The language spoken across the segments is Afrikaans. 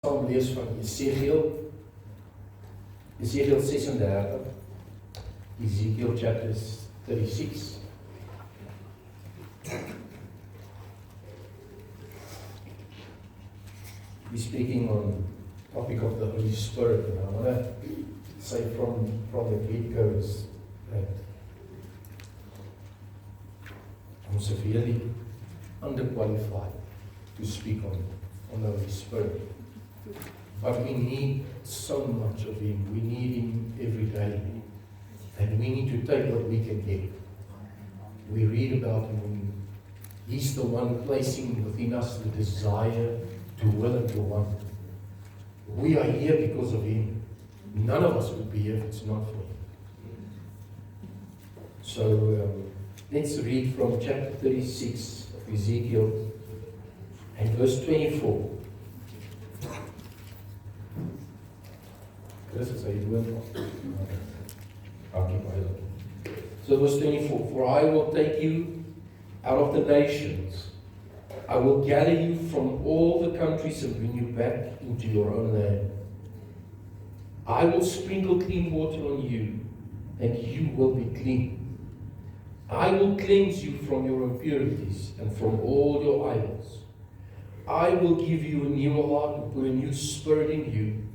saam lees van Esegiel 36, Ezekiel chapter 36. We're speaking on the topic of the Holy Spirit, and I want to say from the get-go is that I'm severely underqualified to speak on the Holy Spirit. But we need so much of Him. We need Him every day. And we need to take what we can get. We read about Him. He's the one placing within us the desire to will and to want. We are here because of Him. None of us would be here if it's not for Him. So let's read from chapter 36 of Ezekiel and verse 24. This is how you do it. I'll keep my look. So verse 24. For I will take you out of the nations. I will gather you from all the countries and bring you back into your own land. I will sprinkle clean water on you, and you will be clean. I will cleanse you from your impurities and from all your idols. I will give you a new heart and put a new spirit in you.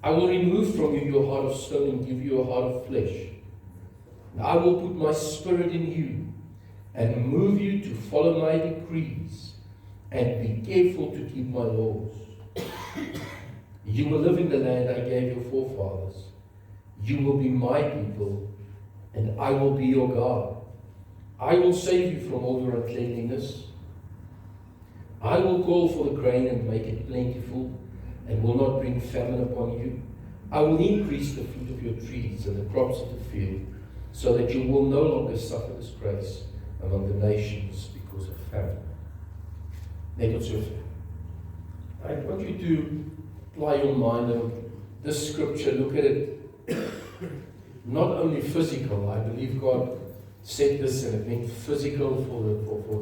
I will remove from you your heart of stone and give you a heart of flesh. And I will put my spirit in you and move you to follow my decrees and be careful to keep my laws. You will live in the land I gave your forefathers. You will be my people, and I will be your God. I will save you from all your uncleanliness. I will call for the grain and make it plentiful, and will not bring famine upon you. I will increase the fruit of your trees and the crops of the field, so that you will no longer suffer disgrace among the nations because of famine. Net tot sover. I want you to apply your mind on this scripture. Look at it. Not only physical. I believe God said this, and it meant physical for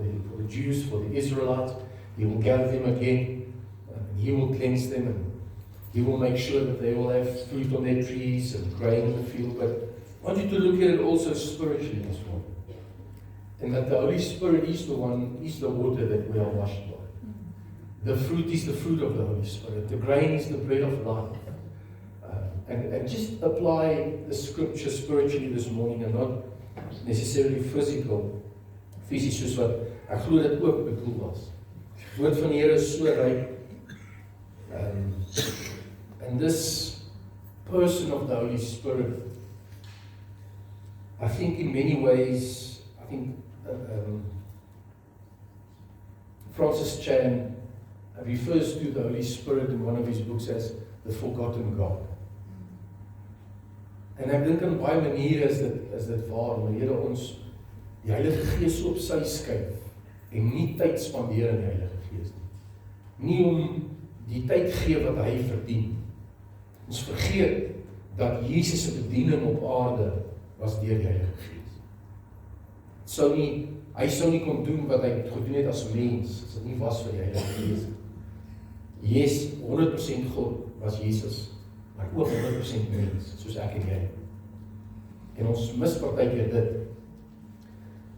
the Jews, for the Israelites. He will gather them again. He will cleanse them, and He will make sure that they will have fruit on their trees and grain in the field. But I want you to look at it also spiritually as well. And that the Holy Spirit is the one, is the water that we are washed by. The fruit is the fruit of the Holy Spirit. The grain is the bread of life. And just apply the scripture spiritually this morning and not necessarily physical. Fisies soos wat ek glo dit ook bedoel was. Die woord van die Here is so ryk. And this person of the Holy Spirit, I think in many ways, Francis Chan refers to the Holy Spirit in one of his books as the forgotten God. En ek dink in baie maniere is dit waar, maar Here ons die Heilige Gees op sy skuif en nie tyd spandeer in die Heilige Gees nie. Nie om die tyd gee wat hy verdien. Ons vergeet dat Jesus se bediening op aarde was deur die Heilige Gees. Hy sou nie kon doen wat hy gedoen het as mens, as dit nie was vir die Heilige Gees. Yes, 100% God was Jesus, maar ook 100% mens, soos ek en jy. En ons mis partykeer dit.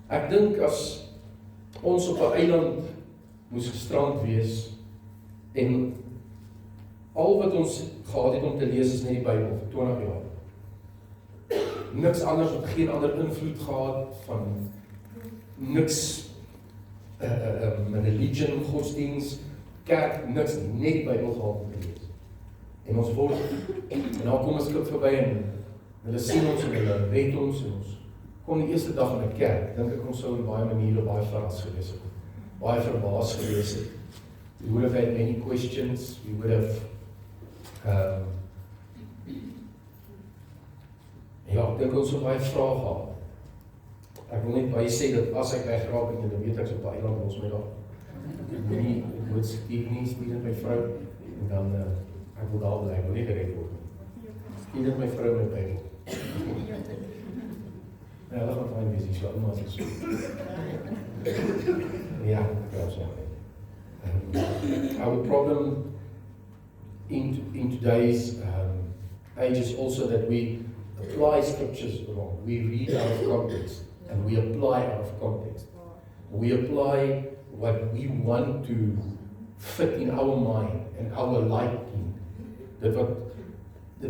Ek dink as ons op 'n eiland moes gestrand wees, en al wat ons gehad het om te lees is net die Bybel vir 20 jaar. Niks anders, het geen ander invloed gehad van niks, religion, godsdienst, kerk, niks nie, net die Bybel gehad om te lees. En ons word, en dan kom ons skip verby en hulle sien ons en hulle weet ons en ons kom die eerste dag in 'n kerk, dink ek ons sou in baie maniere baie verras gewees het, baie verbaas gewees het. We would have had many questions. We would have, ek dink ons het baie vrae gehad. Ek wil net baie sê dat as ek wegraak en jy weet ek is op 'n eiland, ons my daar. Ek moet skiep nie, stuur my vrou, en dan, ek wil daar bly, ek wil nie gered word. Stuur my vrou my Bybel. Ja, dat gaan fijn wees, die sal maar so. Ja, ek wil so. Our problem in today's age is also that we apply scriptures wrong. We read out of context and we apply out of context. We apply what we want to fit in our mind and our liking. Dit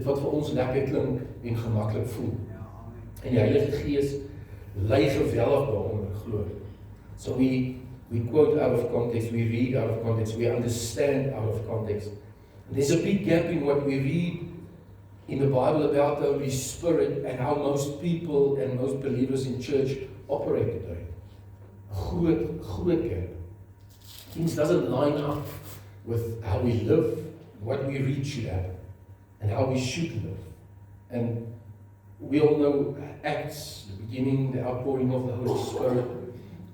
wat vir ons lekker klink en gemaklik voel. En die Heilige Gees lei geweldig daaronder, glo ek. So we quote out of context, we read out of context, we understand out of context. And there's a big gap in what we read in the Bible about the Holy Spirit and how most people and most believers in church operate today. Groot gap. Things doesn't line up with how we live, what we read should happen, and how we should live. And we all know Acts, the beginning, the outpouring of the Holy Spirit.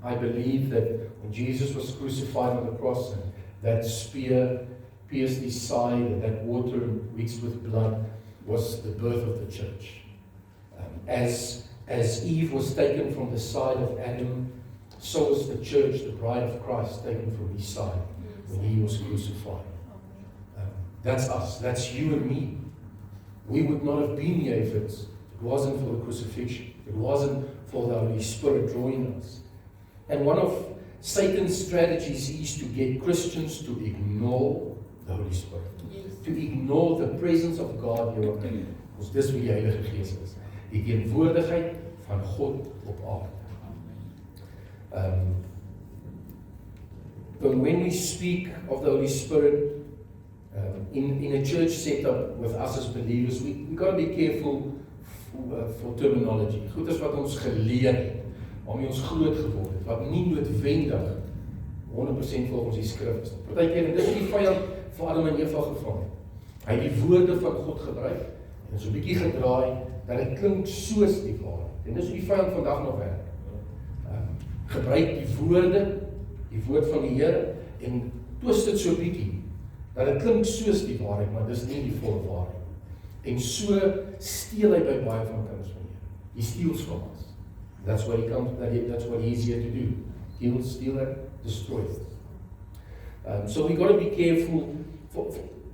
I believe that when Jesus was crucified on the cross and that spear pierced his side and that water mixed with blood was the birth of the church. As Eve was taken from the side of Adam, so was the church, the bride of Christ, taken from his side when he was crucified. That's us. That's you and me. We would not have been here if it wasn't for the crucifixion. It wasn't for the Holy Spirit drawing us. And one of Satan's strategies is to get Christians to ignore the Holy Spirit. Yes. To ignore the presence of God here on earth. Because dis wie die Heilige Gees is. Die teenwoordigheid van God op aarde. But when we speak of the Holy Spirit in a church setup with us as believers, we got to be careful for terminology. Goed is wat ons geleer het, waarmee ons groot geword het, wat nie noodwendig 100% volgens die skrif is. Partykeer, en dit is die vyand vir Adam en Eva gevang het. Hy het die woorde van God gebruik en so 'n bietjie gedraai dat dit klink soos die waarheid. En dis hoe die vyand vandag nog werk. Gebruik die woord van die Here en twist dit so 'n bietjie dat dit klink soos die waarheid, maar dis nie die volle waarheid. En so steel hy by baie van kinders van die Here. He steals from us. That's what he's here to do. Kill, steal, and destroy. So we got to be careful.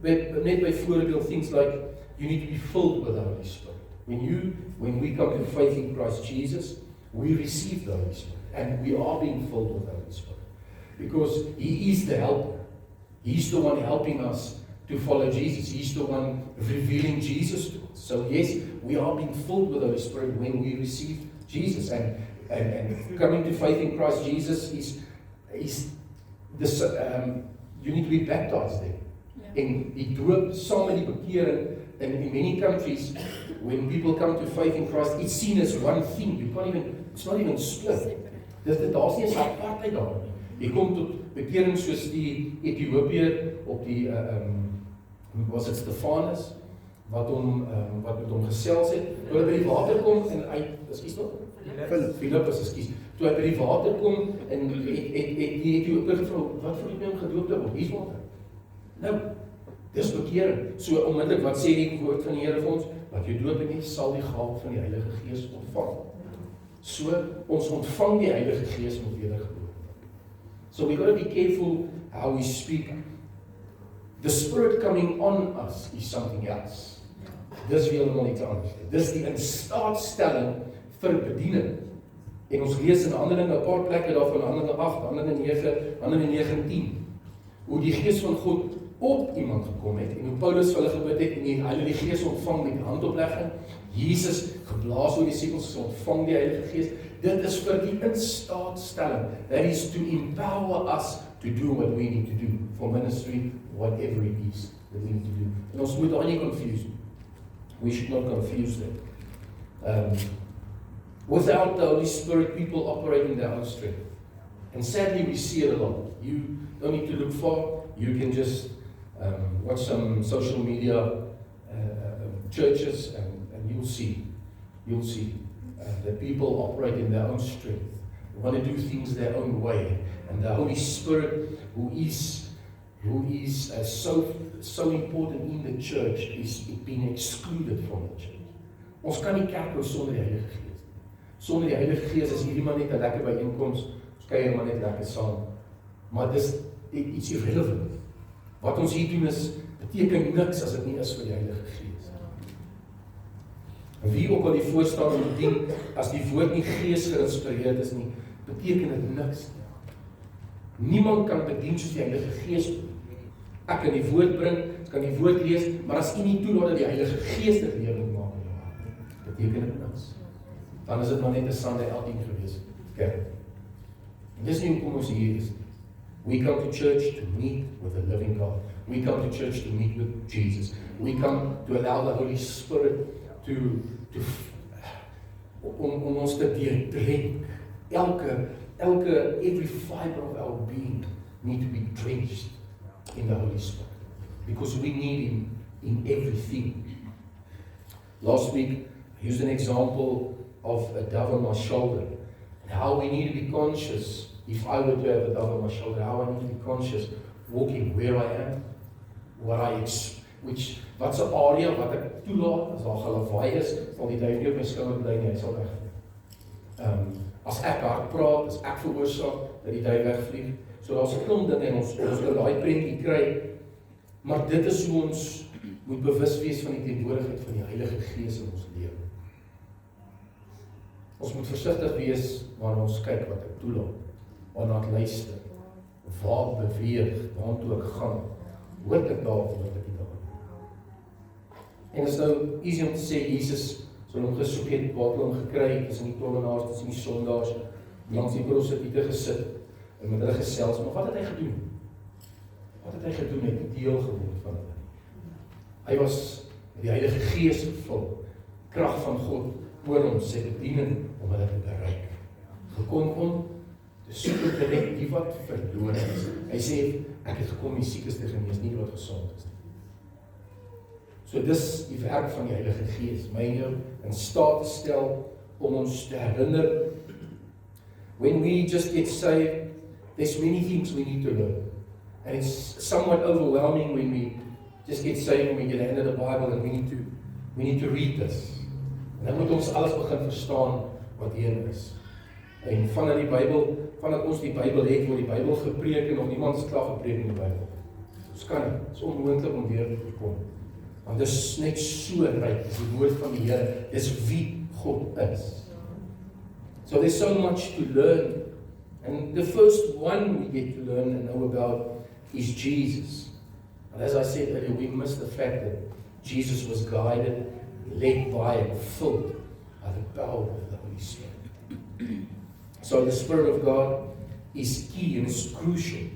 Net by voorbeeld, things like you need to be filled with the Holy Spirit. When we come to faith in Christ Jesus, we receive the Holy Spirit, and we are being filled with the Holy Spirit because He is the helper. He's the one helping us to follow Jesus. He's the one revealing Jesus to us. So yes, we are being filled with the Holy Spirit when we receive Jesus, and coming to faith in Christ Jesus is this. You need to be baptized there. Yeah. En die doop saam met die bekering in many countries, when people come to faith in Christ, it's seen as one thing. It's not even split. Daar's nie 'n apartheid daar nie. Jy kom tot bekering soos die Ethiopiër op die was dit Stefanus wat met hom gesels het. Toe hy by die water kom en hy ekskuus nog Philippus, ekskuus. Toe hy by die water kom en die Ethiopiër gevra, wat vir hom gedoop te word? Hier's water. Nou, dis bekering. So onmiddellik wat sê die woord van die Here vir ons? Wat jy doop en jy sal die gawe van die Heilige Gees ontvang. So ons ontvang die Heilige Gees met wedergeboorte. So we got to be careful how we speak. The Spirit coming on us is something else. Dis heeltemal iets anders. Dis die instaatstelling vir bediening. En ons lees in Handelinge 'n paar plekke daarvan, Handelinge 8, Handelinge 9, Handelinge 9 en 10. Hoe die Gees van God op iemand gekom het en hoe Paulus vir hulle gebid het en hulle die Gees ontvang met handoplegging. Jesus geblaas oor die disippels, ontvang die Heilige Gees. Dit is vir die instaatstelling. That is to empower us to do what we need to do for ministry, whatever it is that we need to do. En ons moet daar nie confuse. We should not confuse them. Without the Holy Spirit, people operate in their own strength. And sadly, we see it a lot. You don't need to look far. You can just watch some social media churches and you'll see that people operate in their own strength. They want to do things their own way. And the Holy Spirit, who is so important in the church, is being excluded from the church. Ons kan nie kerk hou sonder die Heilige Gees. Sonder die Heilige Gees is hierdie maar net 'n lekker byeenkoms, ons kuier maar net lekker saam. Maar dis iets irrelevant. Wat ons hier doen is, dit beteken niks as dit nie is vir die Heilige Gees. En wie ook al die voorstander moet dien, as die woord nie Gees geïnspireerd is nie, beteken dit niks nie. Niemand kan bedien soos die Heilige Gees doen. Ek kan die woord bring, ek kan die woord lees, maar as u nie toelaat dat die Heilige Gees dit lewend maak in jou hart, beteken dit niks. Dan is dit maar net 'n Sunday outing gewees. Kerk. En dis nie hoekom ons hier is. We come to church to meet with the living God. We come to church to meet with Jesus. We come to allow the Holy Spirit om ons te deurdrink. Every fiber of our being need to be drenched in the Holy Spirit. Because we need Him in everything. Last week, I used an example of a dove on my shoulder. And how we need to be conscious, if I were to have a dove on my shoulder, how I need to be conscious walking where I am, wat se area wat ek toelaat, as daar gelawaai is, sal die duif nie op my skouer bly nie, hy sal weg. As ek hard praat, as ek veroorsaak dat die duif wegvlieg, so daar's 'n klomp dinge en ons wil daai prentjie kry, maar dit is hoe ons moet bewus wees van die teenwoordigheid van die Heilige Gees in ons lewe. Ons moet versigtig wees wanneer ons kyk wat ek toelaat, wanneer ek luister, waar beweeg, waartoe ek gaan, hoor ek daar of hoor ek nie daar. En is nou easy om te sê, Jesus, so hom gesoek het, waar hom gekry, tussen die tollenaars, tussen die sondaars, langs die prostituie gesit, en met hulle gesels, maar wat het hy gedoen? Wat het hy gedoen? Hy het deel geword van hulle. Hy was met die Heilige Gees gevul, krag van God, oor hom, sy bediening, om hulle te bereik. Gekom om te soek en te red die wat verloor is. Hy sê, ek het gekom die siekes te genees, nie die wat gesond is. So dis die werk van die Heilige Gees, my en jou in staat te stel om ons te herinner. When we just get saved, there's many things we need to learn. And it's somewhat overwhelming when we just get saved and we get handed the Bible and we need to read this. En dan moet ons alles begin verstaan wat hierin is. En vandat ons die Bybel het, word die Bybel gepreek en nog niemand is klaar gepreek in die Bybel. Ons kan nie, het is onmoontlik om weer te kom. Want dit is net so ryk, dis die woord van die Here, dis wie God is. So there's so much to learn. And the first one we get to learn and know about is Jesus. And as I said earlier, we miss the fact that Jesus was guided, led by and filled by the power of the Holy Spirit. So the Spirit of God is key and is crucial.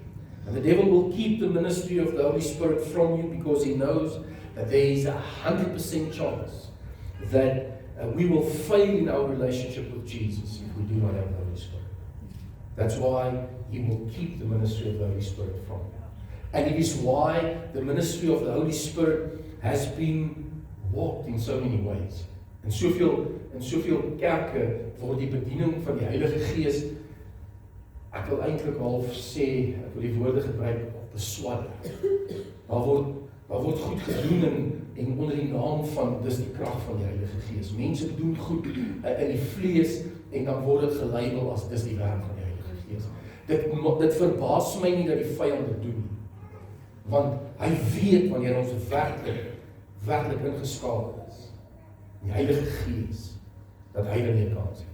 And the devil will keep the ministry of the Holy Spirit from you because he knows that there is 100% chance that we will fail in our relationship with Jesus if we do not have the Holy Spirit. That's why he will keep the ministry of the Holy Spirit from you. And it is why the ministry of the Holy Spirit has been walked in so many ways. In soveel kerke word die bediening van die Heilige Gees, ek wil eintlik half sê, ek wil die woorde gebruik, beswadder. Daar word goed gedoen en onder die naam van, dis die krag van die Heilige Gees. Mense doen goed in die vlees en dan word dit gelabel as dis die werk van die Heilige Gees. Dit verbaas my nie dat die vyand dit doen nie. Want hy weet wanneer ons werklik ingeskakel is. Die Heilige Gees, dat hy dan nie kan sê.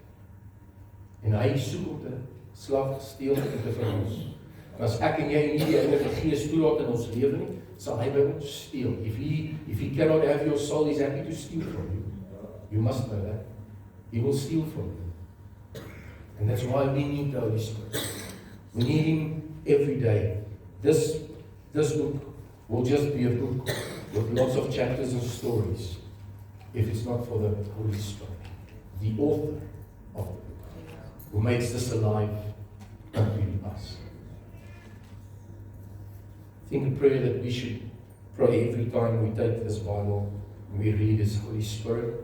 En hy soek om te slag, steel en te verlos. En as ek en jy nie die Heilige Gees toelaat in ons lewe nie, sal hy by ons steel. If he cannot have your soul, he's happy to steal from you. You must know that. He will steal from you. And that's why we need the Holy Spirit. We need him every day. This book will just be a book with lots of chapters and stories if it's not for the Holy Spirit, the author of the book, who makes this alive unto us. I think a prayer that we should pray every time we take this Bible and we read is, Holy Spirit,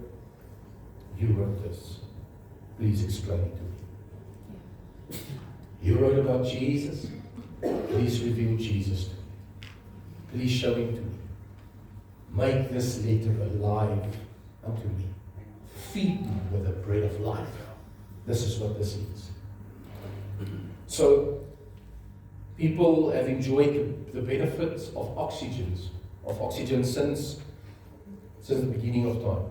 you wrote this. Please explain it to me. You wrote about Jesus. Please reveal Jesus to me. Please show him to me. Make this letter alive unto me. Feed me with the bread of life. This is what this is. So, people have enjoyed the benefits of of oxygen since the beginning of time.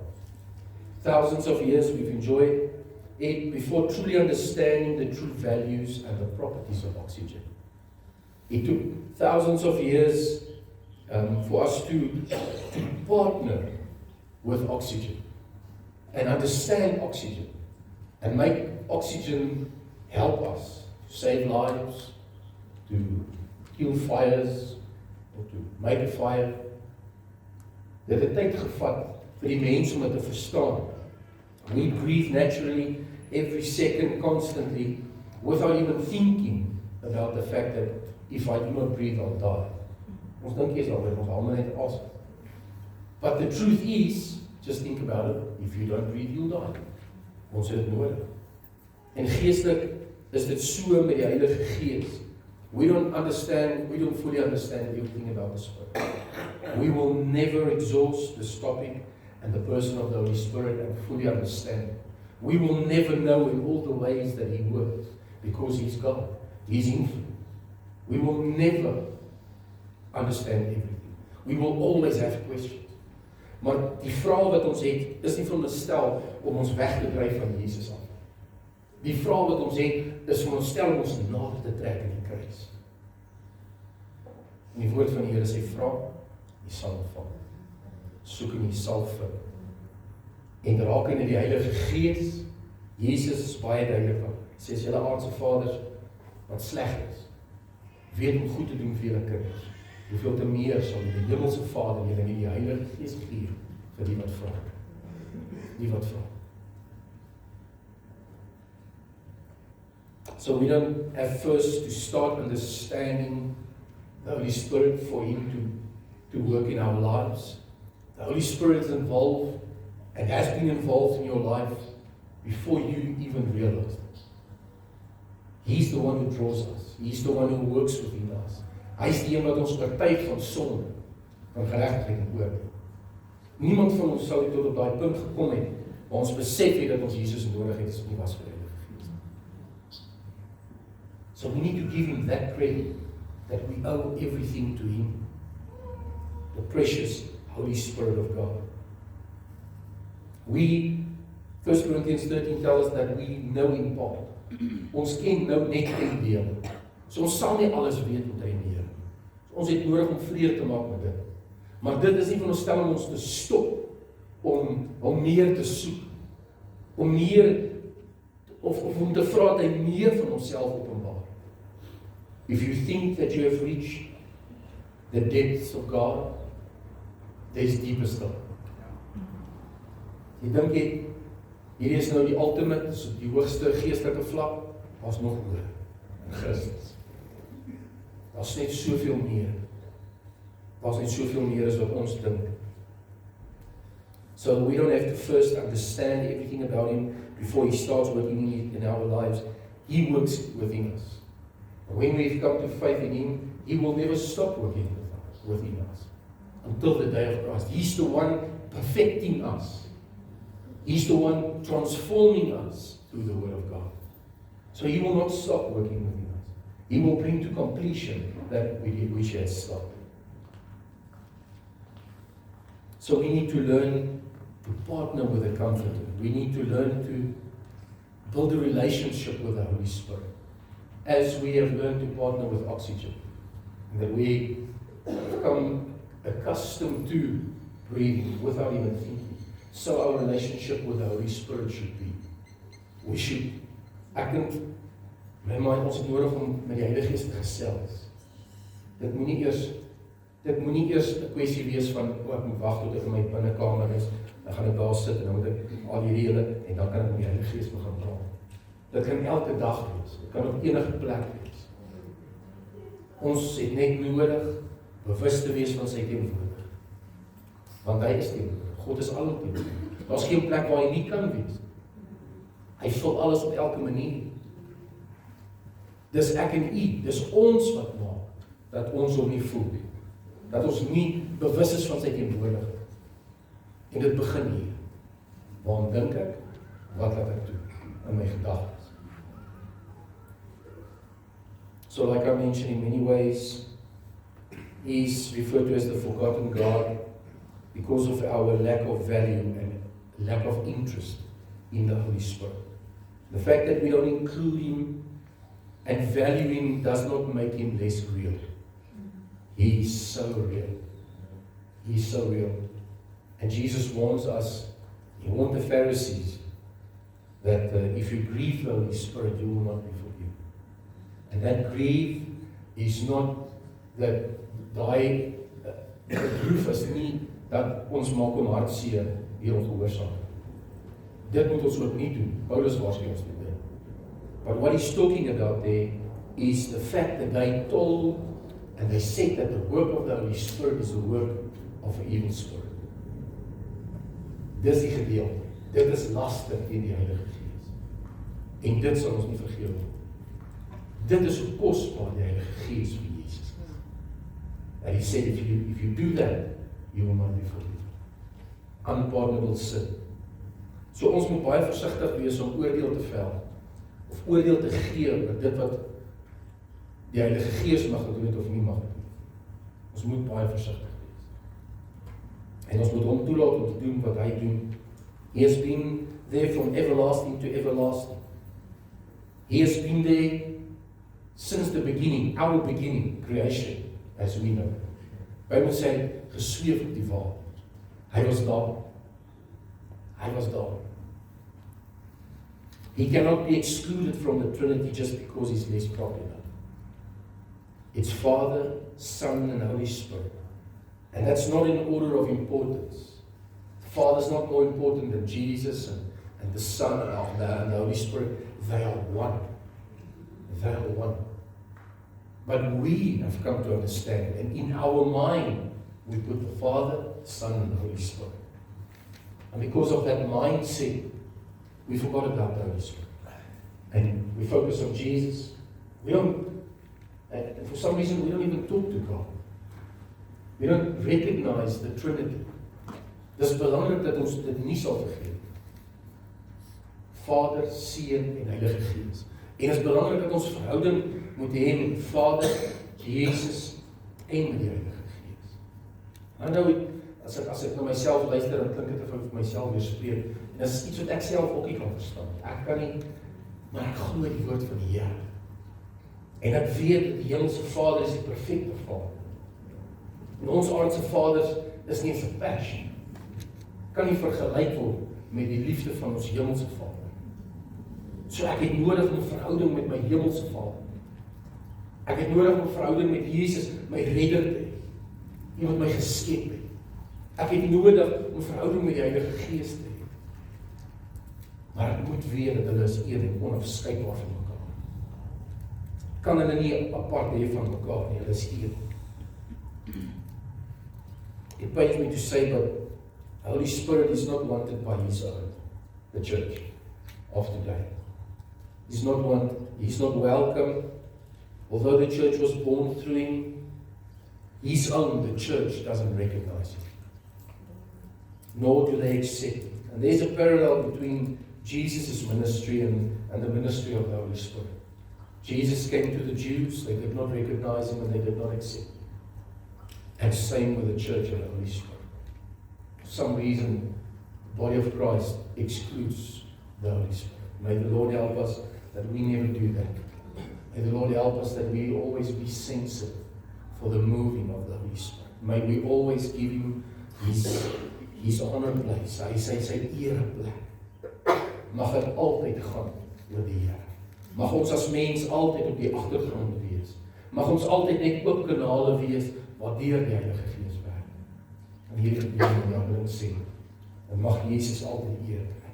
Thousands of years we've enjoyed it before truly understanding the true values and the properties of oxygen. It took thousands of years for us to partner with oxygen and understand oxygen and make oxygen help us to save lives, to kill fires, or to make a fire. Dit het tyd gevat vir die mens om dit te verstaan. We breathe naturally every second, constantly, without even thinking about the fact that if I do not breathe, I'll die. Ons dink eers daaroor, ons almal net asem. But the truth is, just think about it, if you don't breathe, you'll die. Ons het dit nodig. En geestelik is dit so met die Heilige Gees. We don't fully understand everything about the Spirit. We will never exhaust this topic and the person of the Holy Spirit and fully understand. We will never know in all the ways that He works, because He's God. He's infinite. We will never understand everything. We will always have questions. Maar die vraag wat ons het, is nie veronderstel om ons weg te dryf van Jesus af. Die vraag wat ons het, is veronderstel om ons nader te trek in die kruis. En die woord van die Here sê, vra, jy sal ontvang. Soek en jy sal vind. En raak in die Heilige Gees, Jesus is baie duidelik van. Hy sê, as julle aardse vaders, wat sleg is, weet om goed te doen vir julle kinders. Hoeveel te meer sal die hemelse Vader julle nie die Heilige Gees gee vir die wat vra. Die wat vra. So we don't have first to start understanding the Holy Spirit for Him to work in our lives. The Holy Spirit is involved and has been involved in your life before you even realize it. He's the one who draws us. He's the one who works within us. Hy is die een wat ons oortuig van sonde, van geregtigheid en oordeel. Niemand van ons sou tot op daai punt gekom het, waar ons besef het dat ons Jesus nodig het, as nie was vir die Heilige Gees. So we need to give Him that credit, that we owe everything to Him. The precious Holy Spirit of God. 1 Corinthians 13 tells us that we know in part. Ons ken nou net in deel. So ons sal nie alles weet met hy nie. Ons het nodig om vrede te maak met dit. Maar dit is nie van ons stel om ons te stop om meer te soek. Om meer of om te vra dat hy meer van onsself openbaar. If you think that you have reached the depths of God, there's deeper stuff. Jy dink hierdie is nou die ultimate, die hoogste geestelike vlak, was nog hoër in Christus. Daar's net soveel meer. Daar's net soveel meer as wat ons dink. So we don't have to first understand everything about Him before He starts working in our lives. He works within us. And when we've come to faith in Him, He will never stop working within us until the day of Christ. He's the one perfecting us. He's the one transforming us through the Word of God. So He will not stop working within us. He will bring to completion that which He has started. So we need to learn to partner with the Comforter. We need to learn to build a relationship with the Holy Spirit, as we have learned to partner with oxygen, and that we become accustomed to breathing without even thinking. So our relationship with the Holy Spirit should be. We should, ek dink, my mind, ons het nodig om met die Heilige Gees te gesels. Dit moenie eers 'n kwessie wees van, ek moet wag tot ek in my binnekamer is, dan gaan ek daar sit en dan moet ek al hierdie hele, en dan kan ek met die Heilige Gees begin praat. Dit kan elke dag wees, dit kan op enige plek wees. Ons het net nodig bewus te wees van sy teenwoordigheid. Want hy is teenwoordig. God is alomteenwoordig. Daar's geen plek waar hy nie kan wees. Hy vul alles op elke manier. Dis ek en u, dis ons wat maak dat ons hom nie voel nie. Dat ons nie bewus is van sy teenwoordigheid. En dit begin hier. Waarom dink ek? Wat laat ek toe? In my gedagtes. So like I mentioned, in many ways, is referred to as the forgotten God because of our lack of value and lack of interest in the Holy Spirit. The fact that we don't include Him and value Him does not make Him less real. He is so real. He is so real. And Jesus warns us, He warned the Pharisees, that if you grieve the Holy Spirit, you will not be forgiven. And that grief is not dat daai proef is nie dat ons maak hom hartseer hier ongehoorsaam. Dit moet ons ook nie doen. Paulus waarsku ons nie. But what he's talking about there is the fact that they told and they said that the work of the Holy Spirit is the work of an evil spirit. Dis die gedeelte. Dit is laster teen die Heilige Gees. En dit sal ons nie vergewe nie. Dit is hoe kosbaar die Heilige Gees vir Jesus is. And he said, if you do that, you will not be forgiven. Unpardonable sin. So ons moet baie versigtig wees om oordeel te vel, of oordeel te gee oor dit wat die Heilige Gees mag gedoen het of nie mag doen. Ons moet baie versigtig wees. En ons moet hom toelaat om te doen wat hy doen. He has been there from everlasting to everlasting. He has been there since the beginning, our beginning, creation, as we know. Bybel sê, gesweef op die water. Hy was daar. Hy was daar. He cannot be excluded from the Trinity just because he's less popular. It's Father, Son, and Holy Spirit. And that's not in order of importance. The Father's not more important than Jesus and the Son and the Holy Spirit. They are one. They are one. But we have come to understand, and in our mind, we put the Father, the Son, and the Holy Spirit. And because of that mindset, we forgot about the Holy Spirit. And we focus on Jesus. We don't, and for some reason, we don't even talk to God. We don't recognize the Trinity. Dis belangrik dat ons dit nie sal vergeet. Vader, Seun en Heilige Gees. En is belangrik dat ons verhouding moet hê met Vader, Jesus en met die Heilige Gees. Nou, as ek na myself luister, dan klink dit of ek vir myself weer spreek. En dit is iets wat ek self ook nie kan verstaan. Ek kan nie, maar ek glo die woord van die Here. En ek weet dat die Hemelse Vader is die perfekte Vader. En ons aardse vaders is nie eens 'n pers. Kan nie vergelyk word met die liefde van ons Hemelse Vader. So ek het nodig 'n verhouding met my Hemelse Vader. Ek het nodig 'n verhouding met Jesus, my redder te hê. Iemand my geskep het. Ek het nodig 'n verhouding met die Heilige Gees te hê. Maar ek moet weet dat hulle is een en onafskeidbaar van mekaar. Kan hulle nie apart hê van mekaar nie, hulle is een. It pains me to say, but the Holy Spirit is not wanted by His own, the church of today. He's not welcome. Although the church was born through Him, His own, the church, doesn't recognize Him. Nor do they accept Him. And there's a parallel between Jesus' ministry and the ministry of the Holy Spirit. Jesus came to the Jews, they did not recognize Him and they did not accept Him. And same with the church and the Holy Spirit. For some reason, the body of Christ excludes the Holy Spirit. May the Lord help us that we never do that. May the Lord help us that we always be sensitive for the moving of the Holy Spirit. May we always give Him His honor place. Hy sê sy ereplek. Mag dit altyd gaan oor die Here. Mag ons as mens altyd op die agtergrond wees. Mag ons altyd net oop kanale wees waardeur die Heilige Gees werk. En hier in die Jandeling sê, en mag Jesus altyd eer kry.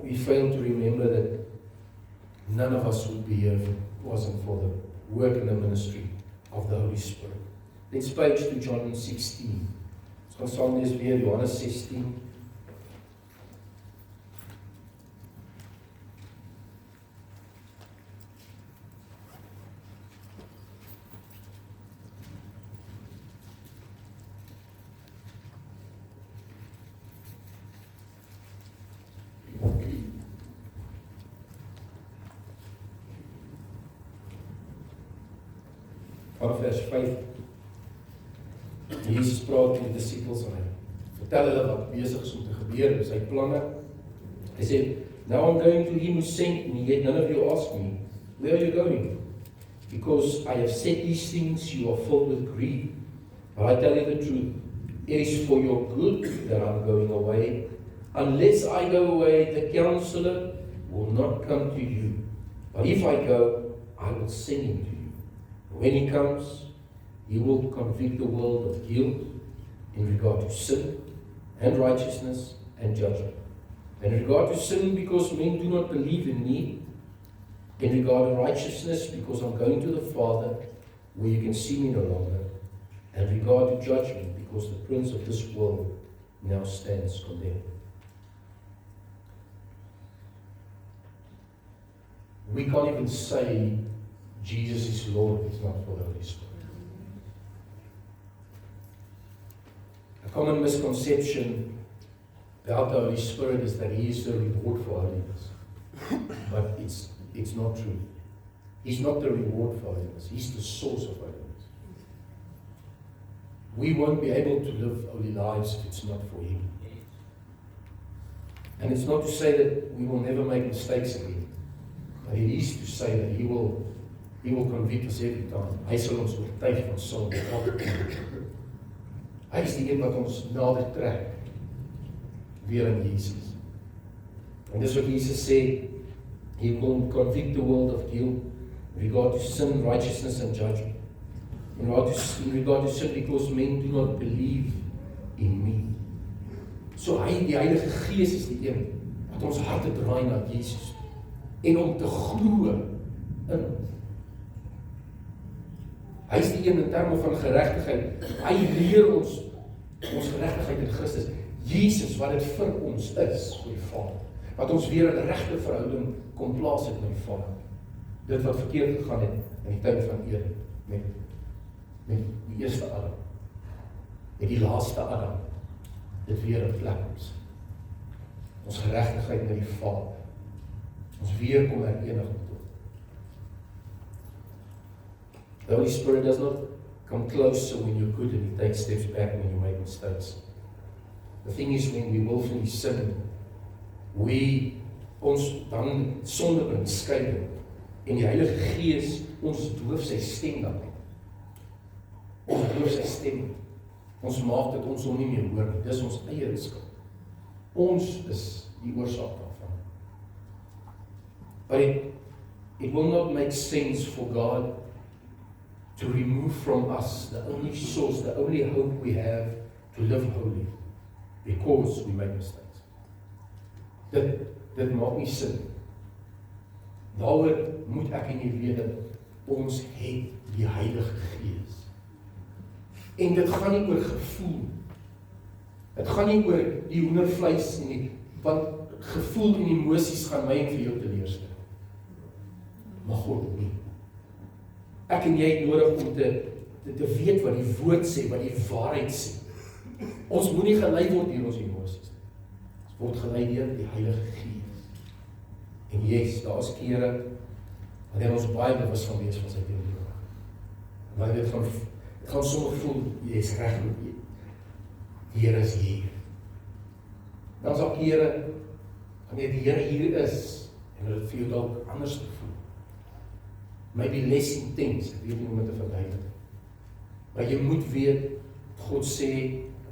We fail to remember that none of us would be here if it wasn't for the work and the ministry of the Holy Spirit. Let's page to John 16. Ons gaan saam lees weer Johannes 16. na vers 5. Jesus praat met die disippels en hy vertel hulle wat besig is om te gebeur, sy planne. Hy sê, now I'm going to him who sent me, yet none of you ask me, where are you going? Because I have said these things, you are filled with grief. But I tell you the truth, it is for your good that I'm going away. Unless I go away, the counselor will not come to you. But if I go, I will send him to you. When he comes, he will convict the world of guilt in regard to sin and righteousness and judgment. In regard to sin, because men do not believe in me. In regard to righteousness, because I'm going to the Father, where you can see me no longer. And in regard to judgment, because the prince of this world now stands condemned. We can't even say Jesus is Lord if it's not for the Holy Spirit. A common misconception about the Holy Spirit is that He is the reward for holiness. But it's not true. He's not the reward for holiness. He's the source of holiness. We won't be able to live holy lives if it's not for Him. And it's not to say that we will never make mistakes again. But it is to say that He will convict us every time. Hy sal ons oortuig van sonde elke keer. Hy is die een wat ons nader trek weer in Jesus. En dis wat Jesus sê, He will convict the world of guilt in regard to sin, righteousness and judgment. In regard to sin, because men do not believe in me. So die Heilige Gees is die een wat ons harte draai na Jesus en om te glo in hom. Hy is die een in terme van geregtigheid. Hy leer ons geregtigheid in Christus. Jesus wat dit vir ons is, vir die Vader. Wat ons weer in regte verhouding kom plaas het met die Vader. Dit wat verkeerd gegaan het in die tyd van Eden, met die eerste Adam, met die laaste Adam, dit weer in plek ons. Ons geregtigheid met die Vader. Ons weer kom herenig met hom. The Holy Spirit does not come closer when you're good and He takes steps back when you make mistakes. The thing is, when we willfully sin, ons dan sonde bring skeiding en die Heilige Gees ons doof sy stem dan. Ons doof sy stem. Ons maak dit ons hom nie meer hoor. Dis ons eie skuld. Ons is die oorsaak daarvan. But it will not make sense for God to remove from us the only source, the only hope we have to live holy, because we make mistakes. Dit maak nie sin. Daaroor moet ek en jy weet dat ons het die Heilige Gees. En dit gaan nie oor gevoel. Dit gaan nie oor die hoendervleis en want gevoel en emosies gaan my en vir jou teleurstel. Maar God nie. Ek en jy het nodig om te weet wat die woord sê, wat die waarheid sê. Ons moet nie gelei word deur ons emosies. Ons word gelei deur die Heilige Gees. En yes, daar is kere wanneer ons baie bewus van wees van sy teenwoordigheid. Wanneer dit gaan sommer voel, jy is reg met jy. Die Here is hier. Dan is daar kere wanneer die Here hier is en dit vir jou dalk anders te voel. Maybe less intense, ek weet nie hoe om te verduidelik. Maar jy moet weet, God sê,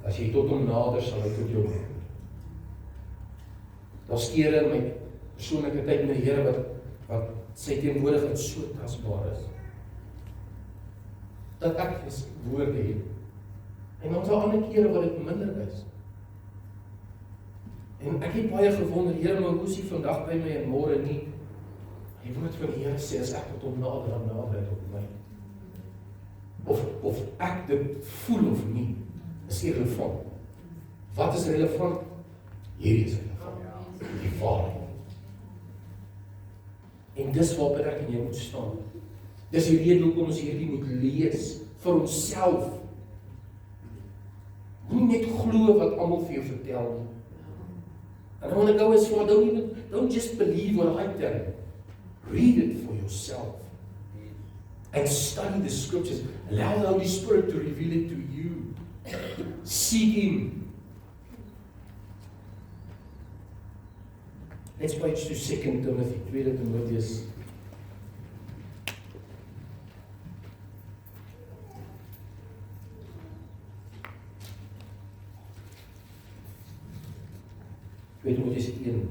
as jy tot hom nader, sal hy tot jou nader. Daar's kere in my persoonlike tyd met die Here wat sy teenwoordigheid so tasbaar is. Dat ek woorde het. En dan is daar ander kere wat dit minder is. En ek het baie gewonder, Here, maar hoe is hy vandag by my en môre nie? Die woord van die Here sê, as ek tot hom nader, dan nader hy tot my. Of ek dit voel of nie, is irrelevant. Wat is relevant? Hierdie is relevant. Die waarheid. En dis waarop ek en jy moet staan. Dis die rede hoekom ons hierdie moet lees, vir onsself. Nie net glo wat almal vir jou vertel nie. And I want to go as far, don't just believe what I tell you. Read it for yourself. And study the scriptures. Allow the Holy Spirit to reveal it to you. Seek Him. Let's page to 2 Timothy, 2 Timotheus. Weet je wat is 1?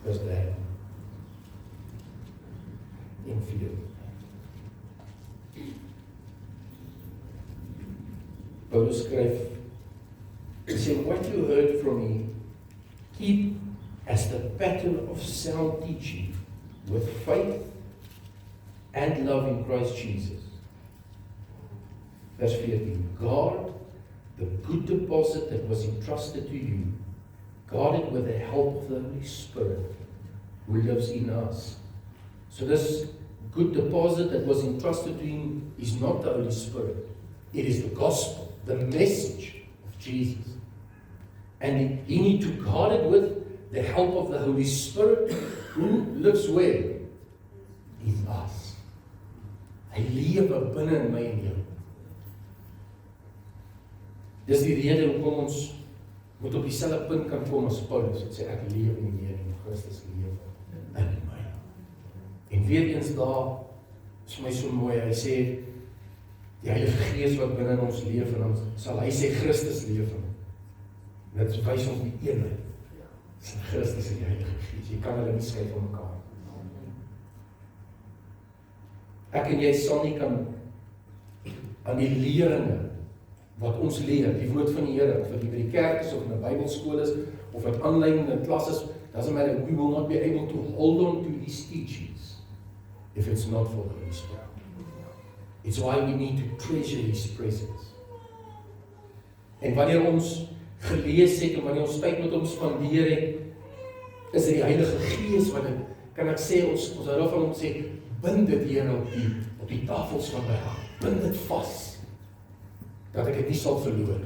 Vers 3. En 4. Paulus skryf, he said, what you heard from me, keep as the pattern of sound teaching with faith and love in Christ Jesus. Vers 14. Guard the good deposit that was entrusted to you. Guard it with the help of the Holy Spirit who lives in us. So this good deposit that was entrusted to him is not the Holy Spirit. It is the gospel, the message of Jesus. And you need to guard it with the help of the Holy Spirit who lives where? In us. Hy lewe binne in my en jou. Dis die rede hoekom ons moet op dieselfde punt kan kom as Paulus. Hy sê ek lewe nie meer nie, Christus lewe in my. En weer eens daar is my so mooi. Hy sê die Heilige Gees wat binne in ons leef en dan sal hy sê Christus leef in. Dit wys ons die eenheid. Dis Christus en die Heilige Gees. Jy kan hulle nie skei van mekaar. Ek en jy sal nie kan aan die leringe wat ons leer, die woord van die Here, of dit by die kerk is, of in 'n Bybelskool is, of dit aanlyn in 'n klas is, doesn't matter, we will not be able to hold on to these teachings if it's not for the Holy Spirit. It's why we need to treasure His presence. En wanneer ons gelees het, en wanneer ons tyd met hom spandeer het, is dit die Heilige Gees wat dit, kan ek sê, ons hou daarvan om sê, bind dit Here op die tafels van my hart, bind dit vas, dat ek dit nie sal verloor.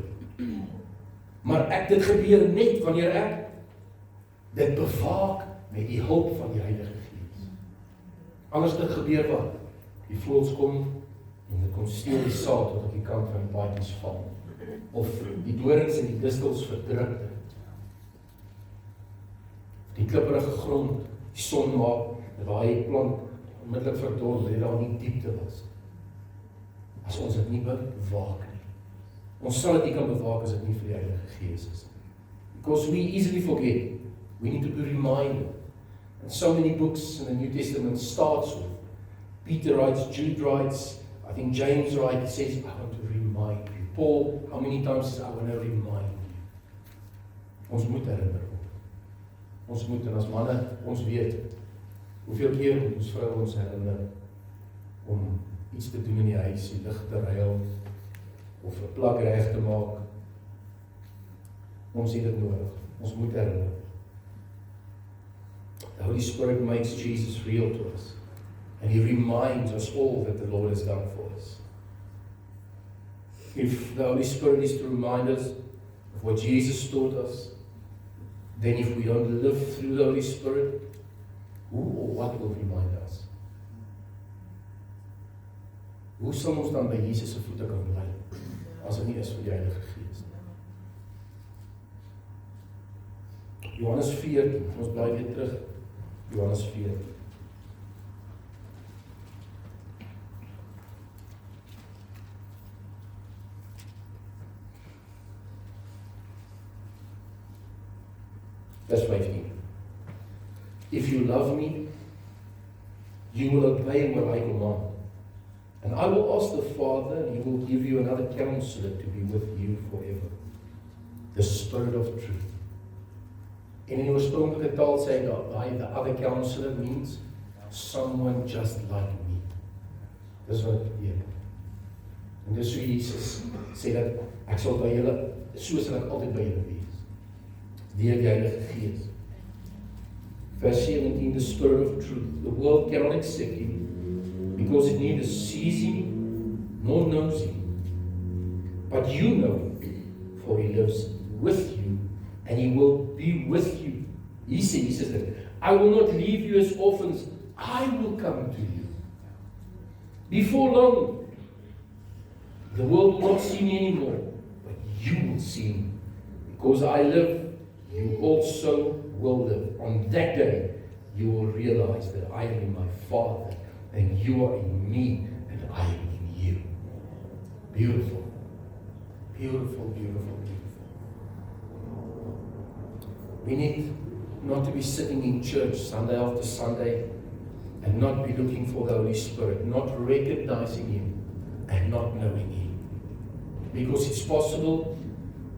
Maar dit gebeur net wanneer ek dit bewaak met die hulp van die Heilige Gees. Anders dit gebeur wat? Die voëls kom en dit kom steel die saad wat op die kant van die paadjies val. Of die dorings en die distels verdruk dit. Die klipperige grond, die son maak, waar die plant onmiddellik verdor, dat daar nie diepte was. As ons dit nie bewaak nie. Ons sal dit nie kan bewaak as dit nie vir die Heilige Gees is. Because we easily forget. We need to be reminded. And so many books in the New Testament starts with Peter writes, Jude writes, I think James writes, he says, I want to remind you. Paul, how many times says, I want to remind you. Ons moet herinner word. Ons moet, en as manne, ons weet, hoeveel keer moet ons vrou ons herinner om iets te doen in die huis, die lig te ruil, of 'n plak reg te maak. Ons het dit nodig. Ons moet herinner. The Holy Spirit makes Jesus real to us. And He reminds us all that the Lord has done for us. If the Holy Spirit is to remind us of what Jesus taught us, then if we don't live through the Holy Spirit, who or what will remind us? Hoe sal ons dan by Jesus se voete kan bly, as dit nie is vir die Heilige Gees nie? Johannes 14, ons bly weer terug, Johannes 14. Vers 15. If you love me, you will obey what I command. And I will ask the Father, and He will give you another counselor to be with you forever. The Spirit of truth. En in die oorspronklike taal sê hy, the other counselor means someone just like me. Dis wat dit beteken. En dis hoe Jesus sê dat ek sal by julle, so sal ek altyd by julle wees. Deur die Heilige Gees. Vers 17, the Spirit of truth. The world cannot accept Him, because it neither sees Him nor knows Him. But you know Him, for He lives with you, and He will be with you. He says that, I will not leave you as orphans, I will come to you. Before long, the world will not see me anymore, but you will see me. Because I live, you also will live. On that day, you will realize that I am in my Father, and you are in me, and I am in you. Beautiful. Beautiful, beautiful, beautiful. We need not to be sitting in church Sunday after Sunday and not be looking for the Holy Spirit, not recognizing Him and not knowing Him. Because it's possible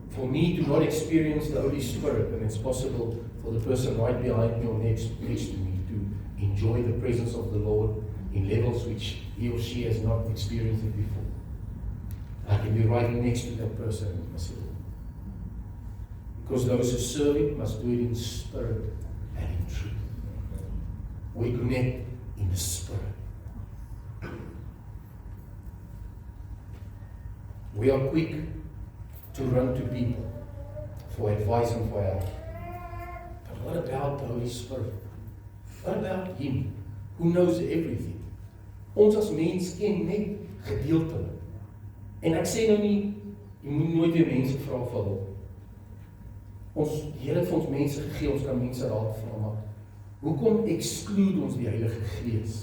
for me to not experience the Holy Spirit, and it's possible for the person right behind me or next to me to enjoy the presence of the Lord in levels which he or she has not experienced it before. I can be right next to that person and must say, because those who serve Him must do it in spirit and in truth. We connect in the Spirit. We are quick to run to people for advice and for help. But what about the Holy Spirit? What about Him who knows everything? Ons as mens ken net gedeeltelik. En ek sê nou nie, jy moet nooit weer mense vra vir hulp. Die Here het vir ons mense gegee, ons kan mense raad vra, maar hoekom exclude ons die Heilige Gees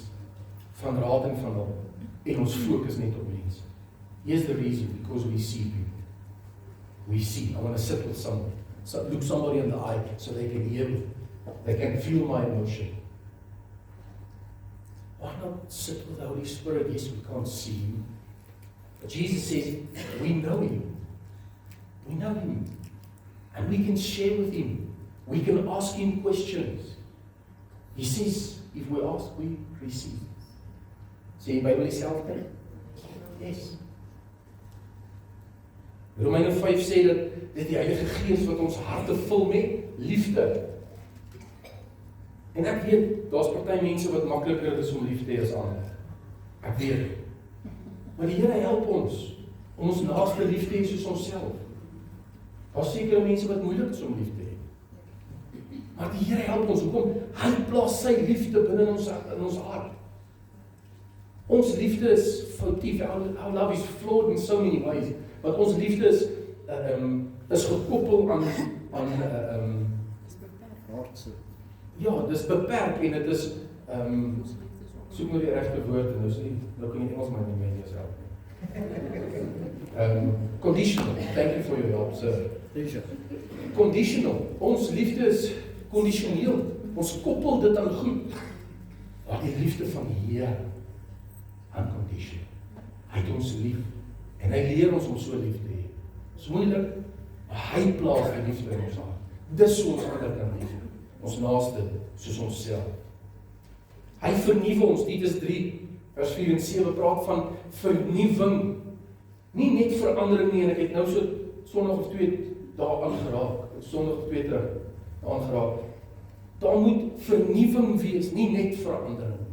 van raad en van hulp en ons fokus net op mense? Here's the reason, because we see people. We see, I want to sit with somebody, look somebody in the eye so they can hear me, they can feel my emotion. Why not sit with the Holy Spirit? Yes, we can't see Him. But Jesus says, we know Him. We know Him. And we can share with Him. We can ask Him questions. He says, if we ask, we receive. Sê die Bybel dieselfde? Yes. Romeine 5 sê dat dit die Heilige Gees wat ons harte vul met liefde. En ek weet, daar's party mense wat makliker is om lief te hê as ander. Ek weet. Maar die Here help ons om ons naaste lief te hê soos onsself. Daar's sekere mense wat moeilik is om lief te hê. Maar die Here help ons. Hoekom? Hy plaas sy liefde binne in ons hart. Ons liefde is foutief. Our love is flawed in so many ways. Want ons liefde is gekoppel aan ja, dis beperk en dit is soek nou die regte woord en nou kan jy Engels my nie jouself. Conditional. Thank you for your help, sir. Conditional. Ons liefde is kondisioneel. Ons koppel dit aan goed. Maar die liefde van die Here unconditional. Hy het ons lief en hy leer ons om so lief te hê. Dis moeilik, maar hy plaas die liefde in ons hart. Dis hoe ons ander kan lief. Ons naaste soos onsself. Hy vernuwe ons. Titus 3 vers 4 en 7 praat van vernuwing. Nie net verandering nie, en ek het nou so Sondag of 2 daar aangeraak. Sondag of 2 terug aangeraak. Daar moet vernuwing wees, nie net verandering.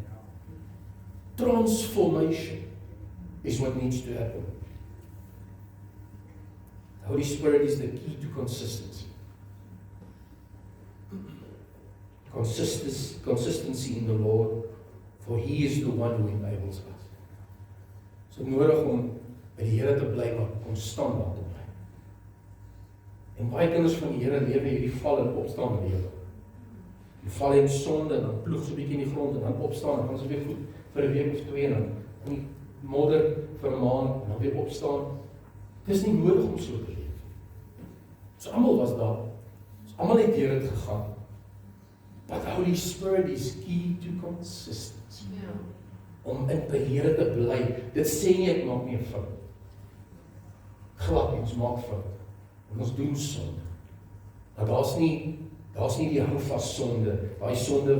Transformation is what needs to happen. The Holy Spirit is the key to consistency. Consistency in the Lord, for He is the one who enables us. So nodig om by die Here te bly, maar konstant daar te bly. En baie kinders van die Here lewe hierdie val en opstaan lewe. Die val in sonde, en dan ploeg so 'n bietjie in die grond, en dan opstaan, en dan is weer goed vir 'n week of 2, en dan in die modder vir 'n maand, en dan weer opstaan. Dit is nie nodig om so te leef. So almal was daar. So almal het deur dit gegaan. But the Holy Spirit is key to consistency. Om in by die Here te bly. Dit sê nie ek maak nie 'n fout. Glad nie, ons maak fout. En ons doen sonde. Maar daar's nie die hou vas sonde, daai sonde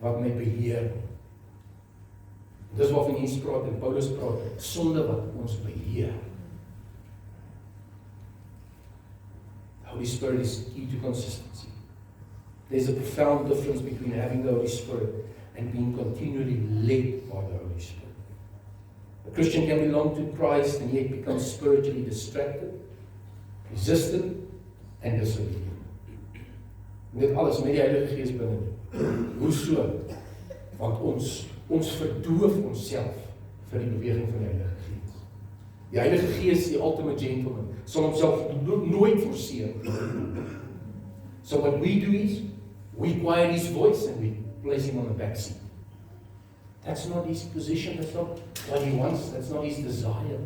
wat my beheer. Dis waarvan Jesus praat en Paulus praat, sonde wat ons beheer. The Holy Spirit is key to consistency. There's a profound difference between having the Holy Spirit and being continually led by the Holy Spirit. A Christian can belong to Christ and yet become spiritually distracted, resistant, and disobedient. Dit alles met die Heilige Gees binne. Hoe so? Want ons verdoof onsself vir die beweging van die Heilige Gees. Die Heilige Gees, die ultimate gentleman, sal homself nooit forceer. So what we do is, we quiet his voice and we place him on the back seat. That's not his position, that's not what he wants, that's not his desire.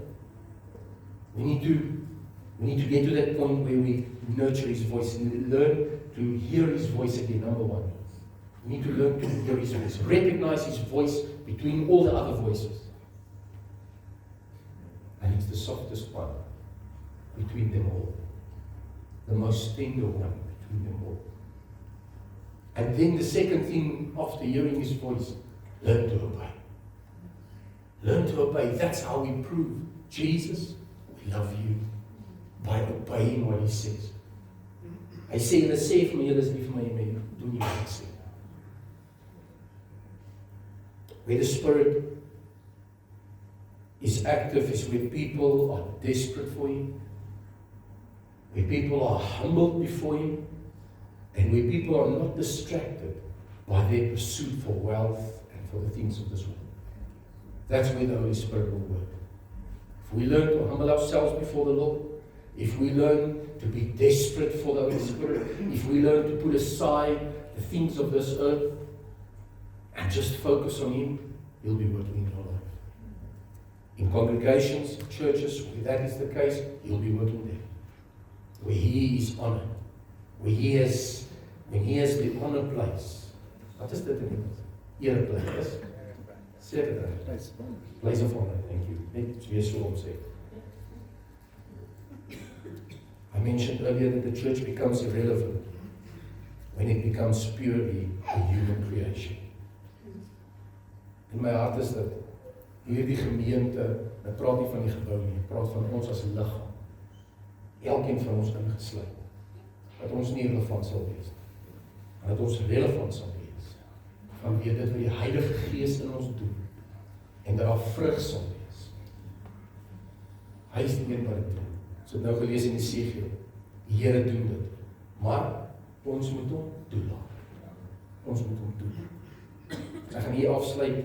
We need to get to that point where we nurture his voice and learn to hear his voice again, number one. We need to learn to hear his voice, recognize his voice between all the other voices. And it's the softest one between them all. The most tender one between them all. And then the second thing after hearing his voice, learn to obey. Learn to obey. That's how we prove, Jesus, we love you, by obeying what he says. Hy sê, julle sê vir my, julle is lief vir my, en doen nie wat ek sê. Where the Spirit is active is where people are desperate for him, where people are humbled before him, and where people are not distracted by their pursuit for wealth and for the things of this world. That's where the Holy Spirit will work. If we learn to humble ourselves before the Lord, if we learn to be desperate for the Holy Spirit, if we learn to put aside the things of this earth and just focus on him, he'll be working in our life. In congregations, churches, where that is the case, he'll be working there. Where he is honored. When he has the honor place. Wat is dit in Engels? Ereplek. Sê dit dan. Place of honor, thank you. Net weer so om sê. I mentioned earlier that the church becomes irrelevant when it becomes purely a human creation. In my hart is dat hierdie gemeente, ek praat nie van die gebou nie, ek praat van ons as liggaam. Elkeen van ons ingesluit. Dat ons nie relevant sal wees. En dat ons relevant sal wees. Vanweer dit wat die Heilige Gees in ons doen. En dat daar vrug sal wees. Hy is die een wat dit doen. Ons het nou gelees in Esegiel. Die Here doen dit. Maar ons moet hom toelaat. Ons moet hom toelaat. Ek gaan hier afsluit.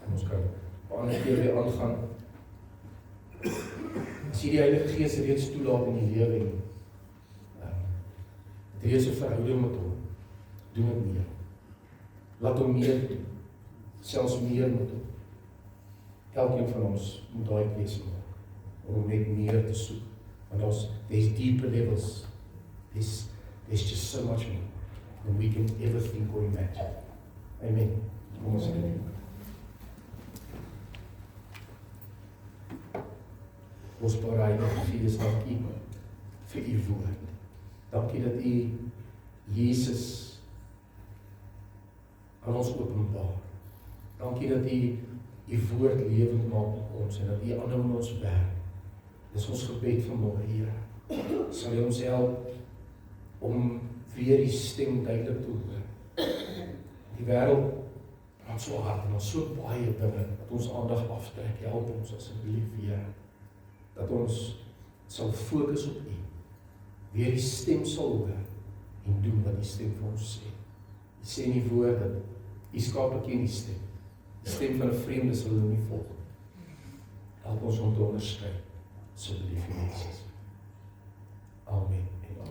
En ons kan op 'n ander keer weer aangaan. As jy die Heilige Gees reeds toelaat in die lewe en dit is 'n verhouding met hom, doen dit meer. Laat hom meer doen. Selfs meer met hom. Elkeen van ons moet daai keuse maak om net meer te soek. Want there's deeper levels. There's just so much more than we can ever think or imagine. Amen. Kom ons bid. Kosbare Heilige Gees, dankie vir u woord. Dankie dat u Jesus aan ons openbaar. Dankie dat u woord lewend maak op ons en dat u aanhou in ons werk. Dis ons gebed vanmôre, Here. Sal u ons help om weer die stem duidelik te hoor. Die wêreld praat so hard en ons so baie dinge dat ons aandag aftrek. Help ons asseblief, Here, dat ons sal fokus op u. Weer die stem sal hoor en doen wat die stem vir ons sê. U sê in die woord dat u skape ken die stem. Die stem van 'n vreemde sal hulle nie volg. Help ons om te onderskei. Asseblief, Jesus. Amen.